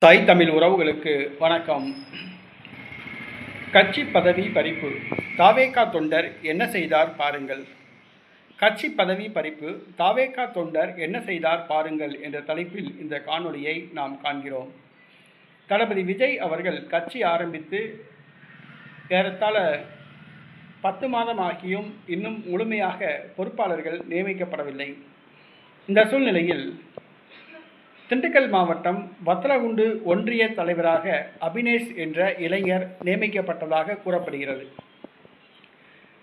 தாய் தமிழ் உறவுகளுக்கு வணக்கம். கட்சி பதவி பறிப்பு, தாவேகா தொண்டர் என்ன செய்தார் பாருங்கள். கட்சி பதவி பறிப்பு, தாவேகா தொண்டர் என்ன செய்தார் பாருங்கள் என்ற தலைப்பில் இந்த காணொளியை நாம் காண்கிறோம். தளபதி விஜய் அவர்கள் கட்சி ஆரம்பித்து ஏறத்தாழ 10 மாதம் ஆகியும் இன்னும் முழுமையாக பொறுப்பாளர்கள் நியமிக்கப்படவில்லை. இந்த சூழ்நிலையில் திண்டுக்கல் மாவட்டம் வத்தலகுண்டு ஒன்றிய தலைவராக அபினேஷ் என்ற இளைஞர் நியமிக்கப்பட்டதாக கூறப்படுகிறது.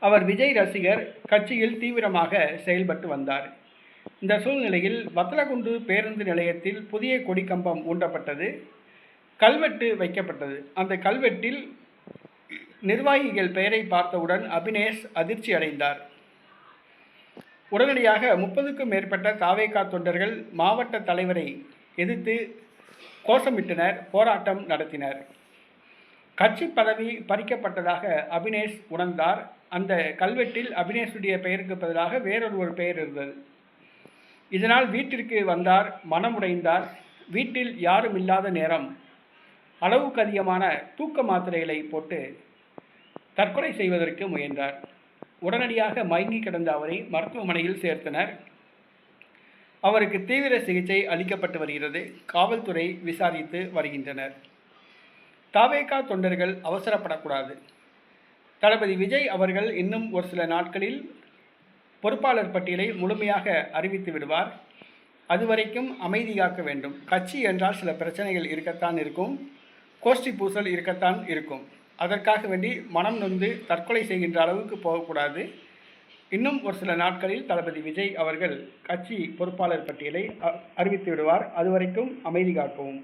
அவர் விஜய் ரசிகர், கட்சியில் தீவிரமாக செயல்பட்டு வந்தார். இந்த சூழ்நிலையில் வத்தலகுண்டு பேருந்து நிலையத்தில் புதிய கொடிக்கம்பம் ஊன்றப்பட்டது, கல்வெட்டு வைக்கப்பட்டது. அந்த கல்வெட்டில் நிர்வாகிகள் பெயரை பார்த்தவுடன் அபினேஷ் அதிர்ச்சி அடைந்தார். உடனடியாக 30க்கும் மேற்பட்ட தாவேகா தொண்டர்கள் மாவட்ட தலைவரை எதிர்த்து கோஷமிட்டனர், போராட்டம் நடத்தினர். கட்சி பதவி பறிக்கப்பட்டதாக அபினேஷ் உணர்ந்தார். அந்த கல்வெட்டில் அபினேஷுடைய பெயருக்கு பதிலாக வேறொரு பெயர் இருந்தது. இதனால் வீட்டிற்கு வந்தார், மனமுடைந்தார். வீட்டில் யாரும் இல்லாத நேரம் அளவுக்கு அதிகமான தூக்க மாத்திரைகளை போட்டு தற்கொலை செய்வதற்கு முயன்றார். உடனடியாக மயங்கி கிடந்த அவரை மருத்துவமனையில் சேர்த்தனர். அவருக்கு தீவிர சிகிச்சை அளிக்கப்பட்டு வருகிறது. காவல்துறை விசாரித்து வருகின்றனர். தாவேகா தொண்டர்கள் அவசரப்படக்கூடாது. தளபதி விஜய் அவர்கள் இன்னும் ஒரு சில நாட்களில் பொறுப்பாளர் பட்டியலை முழுமையாக அறிவித்து விடுவார். அதுவரைக்கும் அமைதி காக்க வேண்டும். கட்சி என்றால் சில பிரச்சனைகள் இருக்கத்தான் இருக்கும், கோஷ்டி பூசல் இருக்கத்தான் இருக்கும். அதற்காக வேண்டி மனம் நொந்து தற்கொலை செய்கின்ற அளவுக்கு போகக்கூடாது. இன்னும் ஒரு சில நாட்களில் தளபதி விஜய் அவர்கள் கட்சி பொறுப்பாளர் பட்டியலை அறிவித்து விடுவார். அதுவரைக்கும் அமைதி காக்கவும்.